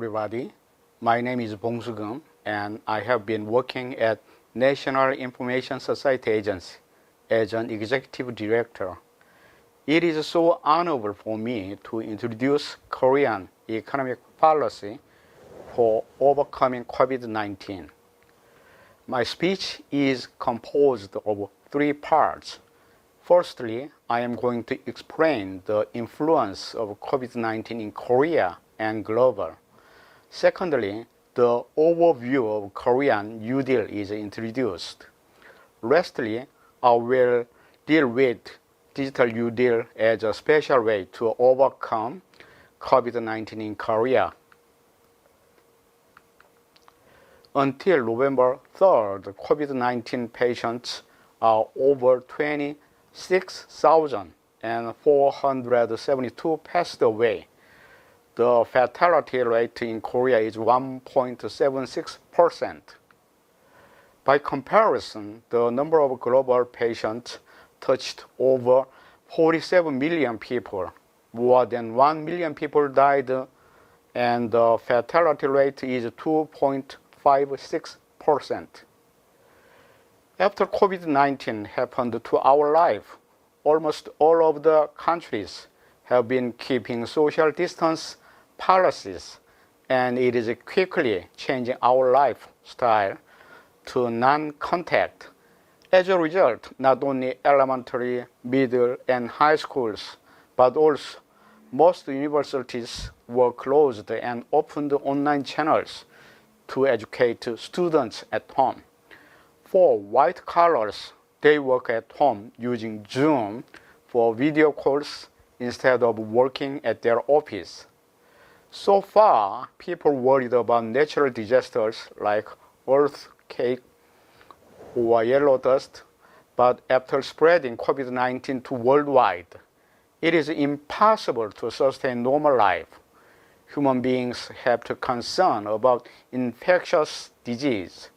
everybody. My name is Bong-Soo-keum, and I have been working at National Information Society Agency as an executive director. It is so honorable for me to introduce Korean economic policy for overcoming COVID-19. My speech is composed of three parts. Firstly, I am going to explain the influence of COVID-19 in Korea and global. Secondly, the overview of Korean New Deal is introduced. Lastly, I will deal with Digital New Deal as a special way to overcome COVID-19 in Korea. Until November 3rd, COVID-19 patients are over 26,472 passed away. The fatality rate in Korea is 1.76%. By comparison, the number of global patients touched over 47 million people. More than 1 million people died, and the fatality rate is 2.56%. After COVID-19 happened to our life, almost all of the countries have been keeping social distance policies, and it is quickly changing our lifestyle to non-contact. As a result, not only elementary, middle, and high schools, but also most universities were closed and opened online channels to educate students at home. For white collars, they work at home using Zoom for video calls instead of working at their office. So far, people worried about natural disasters like earthquake or yellow dust, but after spreading COVID-19 to worldwide, it is impossible to sustain normal life. Human beings have to concern about infectious disease.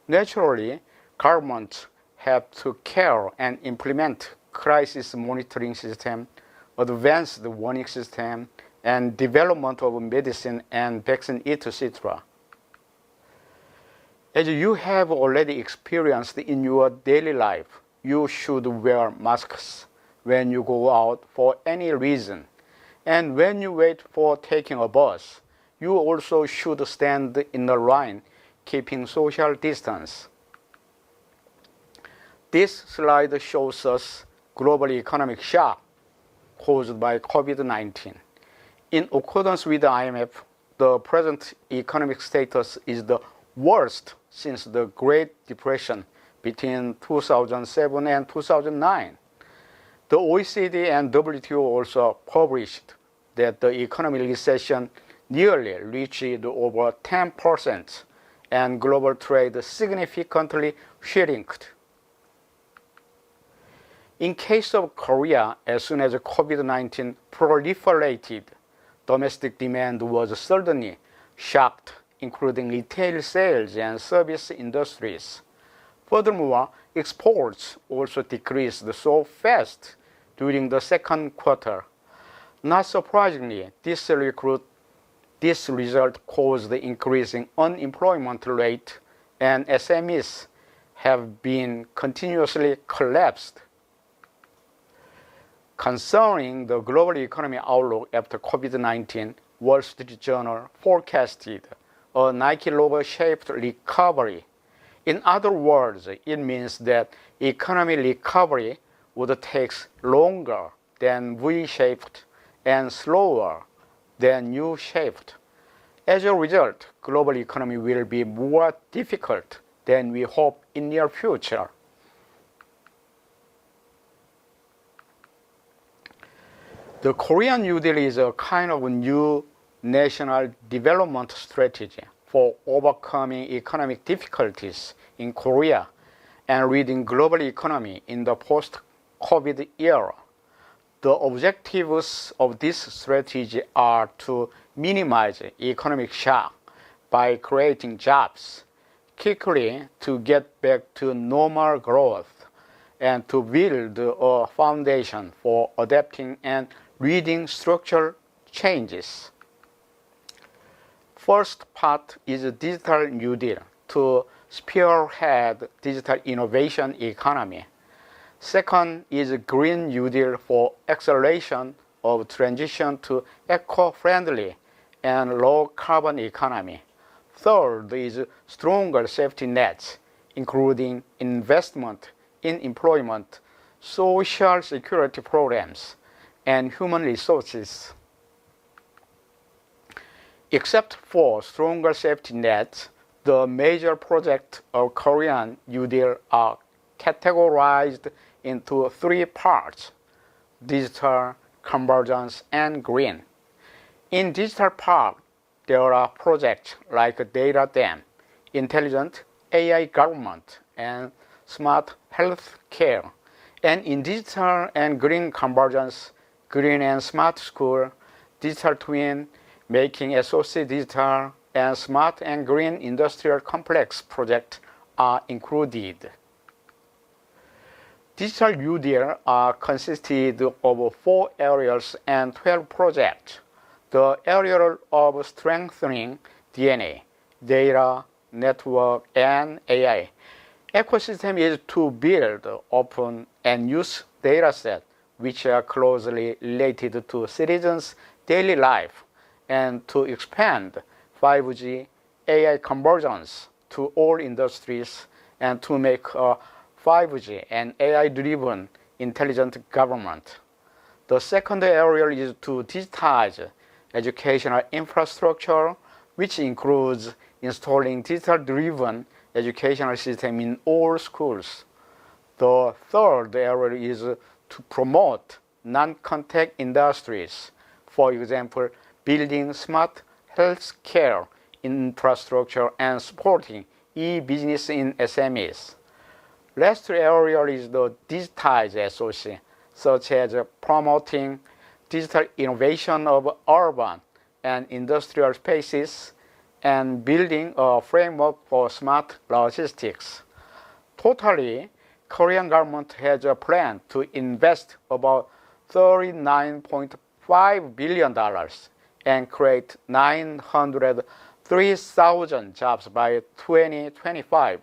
Naturally, governments have to care and implement crisis monitoring system, advanced warning system, and development of medicine and vaccine, etc. As you have already experienced in your daily life, you should wear masks when you go out for any reason. And when you wait for taking a bus, you also should stand in a line, keeping social distance. This slide shows us global economic shock caused by COVID-19. In accordance with the IMF, the present economic status is the worst since the Great Depression between 2007 and 2009. The OECD and WTO also published that the economic recession nearly reached over 10% and global trade significantly shrinked. In case of Korea, as soon as COVID-19 proliferated, domestic demand was suddenly shocked, including retail sales and service industries. Furthermore, exports also decreased so fast during the second quarter. Not surprisingly, this result caused the increasing unemployment rate, and SMEs have been continuously collapsed. Concerning the global economy outlook after COVID-19, Wall Street Journal forecasted a Nike logo-shaped recovery. In other words, it means that economic recovery would take longer than V-shaped and slower than U-shaped. As a result, global economy will be more difficult than we hope in near future. The Korean New Deal is a kind of new national development strategy for overcoming economic difficulties in Korea and leading global economy in the post-COVID era. The objectives of this strategy are to minimize economic shock by creating jobs, quickly to get back to normal growth, and to build a foundation for adapting and leading structural changes. First part is Digital New Deal to spearhead digital innovation economy. Second is Green New Deal for acceleration of transition to eco-friendly and low-carbon economy. Third is stronger safety nets, including investment in employment, social security programs, and human resources. Except for stronger safety nets, the major projects of Korean New Deal are categorized into three parts: digital, convergence, and green. In digital part, there are projects like Data Dam, Intelligent AI Government, and Smart Health Care. And in digital and green convergence, Green and Smart School, Digital Twin, Making SOC Digital, and Smart and Green Industrial Complex projects are included. Digital New Deal are consisted of 4 areas and 12 projects. The area of strengthening DNA, data, network, and AI. Ecosystem is to build open and use data sets which are closely related to citizens' daily life, and to expand 5G AI convergence to all industries, and to make a 5G and AI-driven intelligent government. The second area is to digitize educational infrastructure, which includes installing digital-driven educational system in all schools. The third area is to promote non-contact industries, for example, building smart healthcare infrastructure and supporting e-business in SMEs. Last area is the digitized SOC, such as promoting digital innovation of urban and industrial spaces and building a framework for smart logistics. Totally, Korean government has a plan to invest about $39.5 billion and create 903,000 jobs by 2025.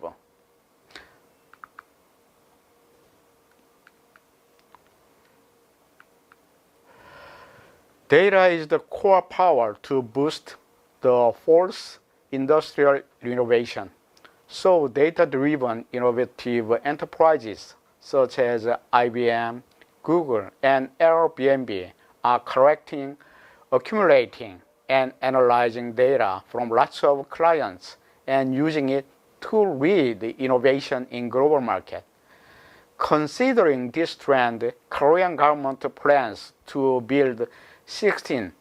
Data is the core power to boost the fourth industrial renovation. So data-driven innovative enterprises such as IBM, Google, and Airbnb are collecting, accumulating, and analyzing data from lots of clients and using it to lead innovation in global market. Considering this trend, Korean government plans to build 16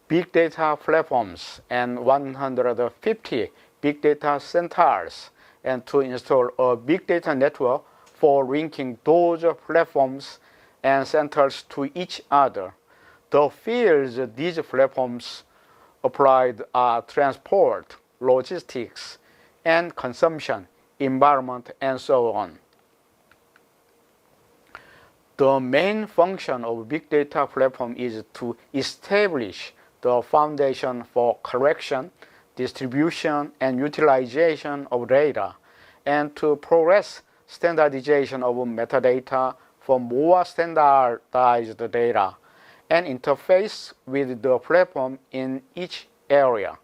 big data platforms and 150 big data centers, and to install a big data network for linking those platforms and centers to each other. The fields these platforms applied are transport, logistics, and consumption, environment, and so on. The main function of big data platform is to establish the foundation for collection, distribution, and utilization of data, and to progress standardization of metadata for more standardized data, and interface with the platform in each area.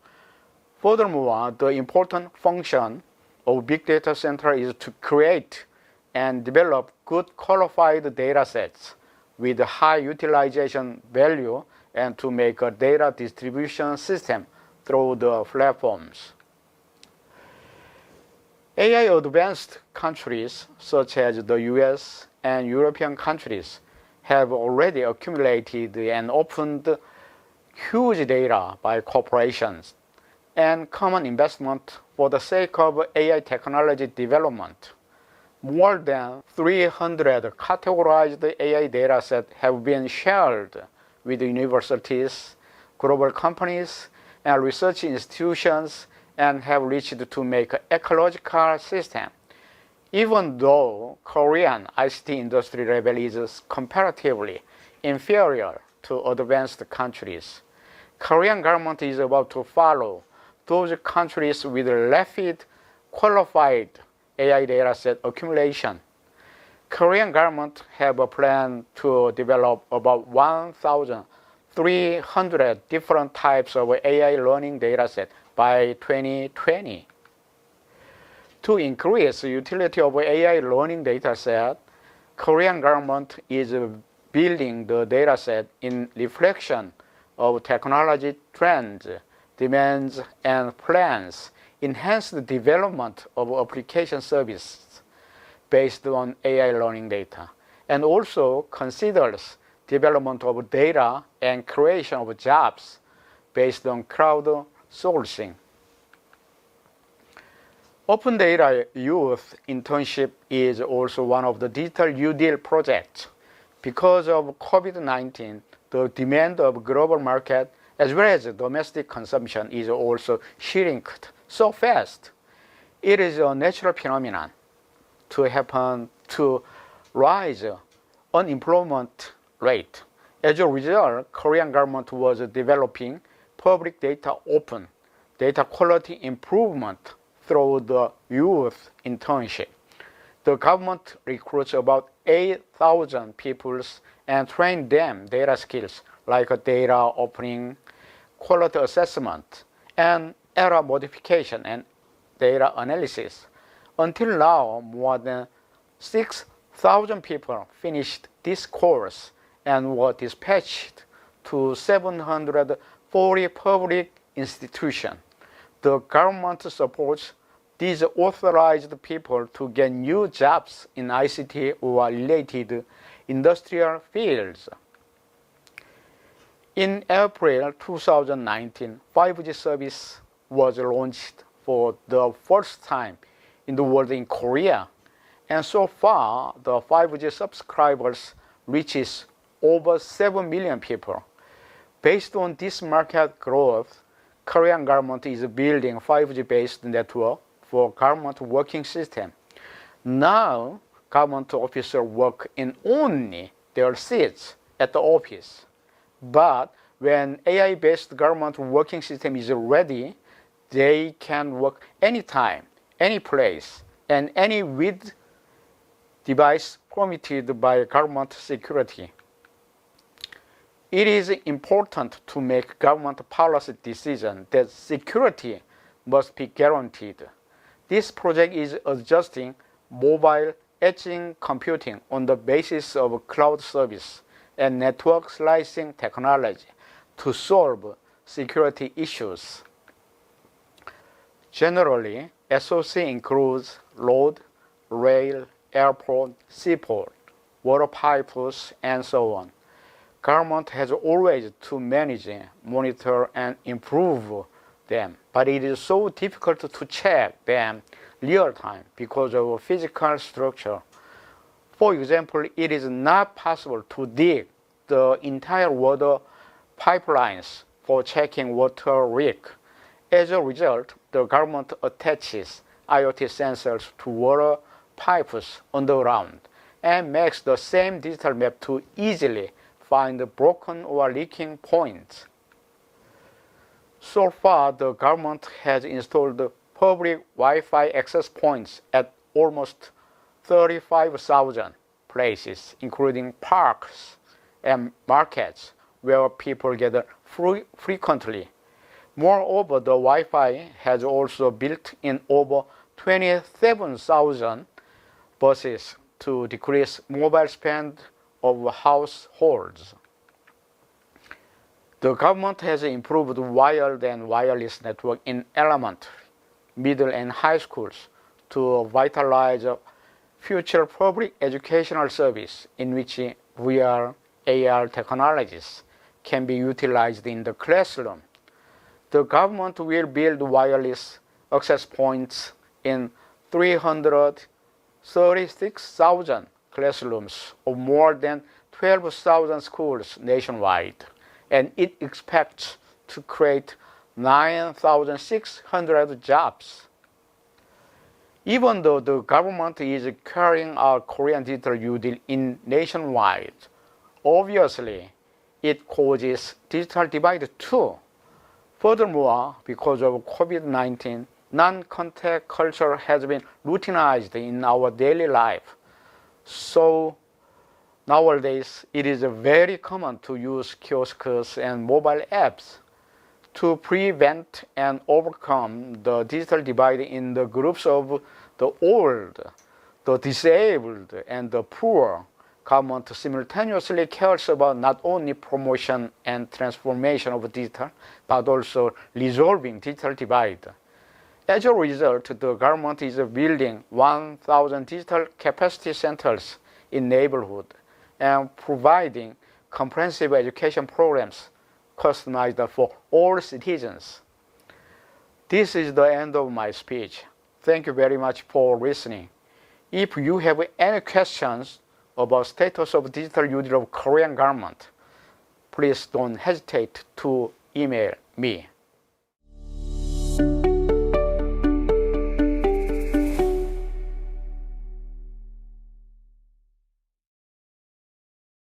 Furthermore, the important function of big data center is to create and develop good qualified data sets with high utilization value, and to make a data distribution system through the platforms. AI advanced countries such as the US and European countries have already accumulated and opened huge data by corporations and common investment for the sake of AI technology development. More than 300 categorized AI datasets have been shared with universities, global companies, and research institutions, and have reached to make an ecological system. Even though Korean ICT industry level is comparatively inferior to advanced countries, Korean government is about to follow those countries with rapid qualified AI dataset accumulation. Korean government have a plan to develop about 1,300 different types of AI learning dataset by 2020. To increase utility of AI learning dataset, Korean government is building the dataset in reflection of technology trends, demands, and plans, enhance the development of application services based on AI learning data, and also considers development of data and creation of jobs based on crowdsourcing. Open Data Youth Internship is also one of the Digital New Deal projects. Because of COVID-19, the demand of global market as well as domestic consumption is also shrinked so fast. It is a natural phenomenon to happen to rise unemployment rate. As a result, Korean government was developing public data open, data quality improvement through the youth internship. The government recruits about 8,000 people and train them data skills like data opening, quality assessment, and error modification and data analysis. Until now, more than 6,000 people finished this course and were dispatched to 740 public institutions. The government supports these authorized people to get new jobs in ICT or related industrial fields. In April 2019, 5G service was launched for the first time in the world in Korea, and so far the 5G subscribers reaches over 7 million people. Based on this market growth, Korean government is building 5G-based network for government working system. Now, government officers work in only their seats at the office. But when AI-based government working system is ready, they can work anytime, any place, and any with device permitted by government security. It is important to make government policy decision that security must be guaranteed. This project is adjusting mobile edge computing on the basis of cloud service and network slicing technology to solve security issues. Generally, SOC includes road, rail, airport, seaport, water pipes, and so on. Government has always to manage, monitor, and improve them, but it is so difficult to check them real time because of physical structure. For example, it is not possible to dig the entire water pipelines for checking water leak. As a result, the government attaches IoT sensors to water pipes underground and makes the same digital map to easily find broken or leaking points. So far, the government has installed public Wi-Fi access points at almost 35,000 places, including parks and markets where people gather frequently. Moreover, the Wi-Fi has also built in over 27,000 buses to decrease mobile spend of households. The government has improved wired and wireless network in elementary, middle, and high schools to vitalize future public educational service in which VR, AR technologies can be utilized in the classroom. The government will build wireless access points in 336,000 classrooms of more than 12,000 schools nationwide, and it expects to create 9,600 jobs. Even though the government is carrying out Korean Digital New Deal in nationwide, obviously it causes digital divide too. Furthermore, because of COVID-19, non-contact culture has been routinized in our daily life. So nowadays, it is very common to use kiosks and mobile apps to prevent and overcome the digital divide in the groups of the old, the disabled, and the poor. Government simultaneously cares about not only promotion and transformation of digital, but also resolving digital divide. As a result, the government is building 1,000 digital capacity centers in neighborhood and providing comprehensive education programs customized for all citizens. This is the end of my speech. Thank you very much for listening. If you have any questions about status of digital unit of Korean government, please don't hesitate to email me.